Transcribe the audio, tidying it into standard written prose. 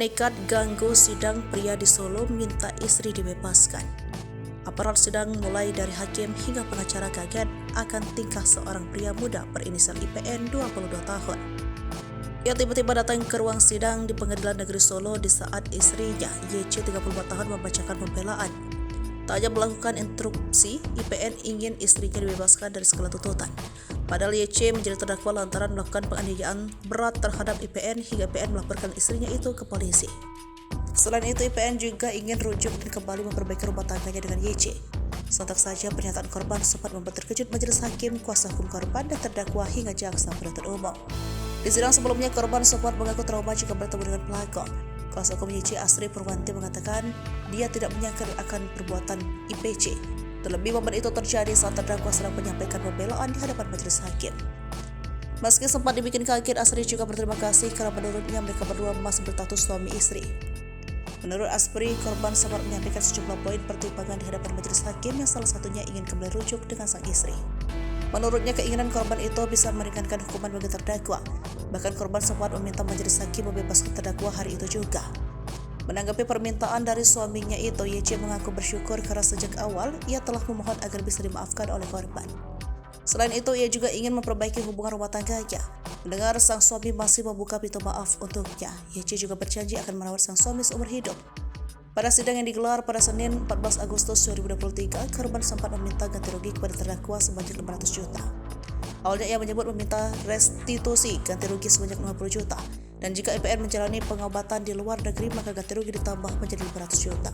Nekat ganggu sidang, pria di Solo minta istri dibebaskan. Aparat sidang mulai dari hakim hingga pengacara kaget akan tingkah seorang pria muda berinisial IPN 22 tahun. Ia tiba-tiba datang ke ruang sidang di Pengadilan Negeri Solo di saat istrinya, YC 34 tahun, membacakan pembelaan. Tak hanya melakukan interupsi, IPN ingin istrinya dibebaskan dari segala tuntutan. Padahal YC menjadi terdakwa lantaran melakukan penganiayaan berat terhadap IPN hingga IPN melaporkan istrinya itu ke polisi. Selain itu, IPN juga ingin rujuk dan kembali memperbaiki rumah tangganya dengan YC. Sontak saja pernyataan korban sempat membuat terkejut majelis hakim, kuasa hukum korban, dan terdakwa hingga jaksa penuntut umum. Di sidang sebelumnya, korban sempat mengaku trauma jika bertemu dengan pelaku. Kuasa hukum YC Asri Purwanti mengatakan dia tidak menyangka akan perbuatan IPC. Terlebih momen itu terjadi saat terdakwa sedang menyampaikan pembelaan di hadapan majelis hakim. Meski sempat dibikin kaget, Asri juga berterima kasih karena menurutnya mereka berdua masih berstatus suami istri. Menurut Asri, korban sempat menyampaikan sejumlah poin pertimbangan di hadapan majelis hakim yang salah satunya ingin kembali rujuk dengan sang istri. Menurutnya, keinginan korban itu bisa meringankan hukuman bagi terdakwa. Bahkan korban sempat meminta majelis hakim membebaskan terdakwa hari itu juga. Menanggapi permintaan dari suaminya itu, YC mengaku bersyukur karena sejak awal ia telah memohon agar bisa dimaafkan oleh korban. Selain itu, ia juga ingin memperbaiki hubungan rumah tangganya. Mendengar sang suami masih membuka pintu maaf untuknya, YC juga berjanji akan merawat sang suami seumur hidup. Pada sidang yang digelar pada Senin 14 Agustus 2023, korban sempat meminta ganti rugi kepada terdakwa sebanyak 500 juta. Awalnya ia menyebut meminta restitusi ganti rugi sebanyak 50 juta. Dan jika IPN menjalani pengobatan di luar negeri, maka ganti rugi ditambah menjadi 500 juta.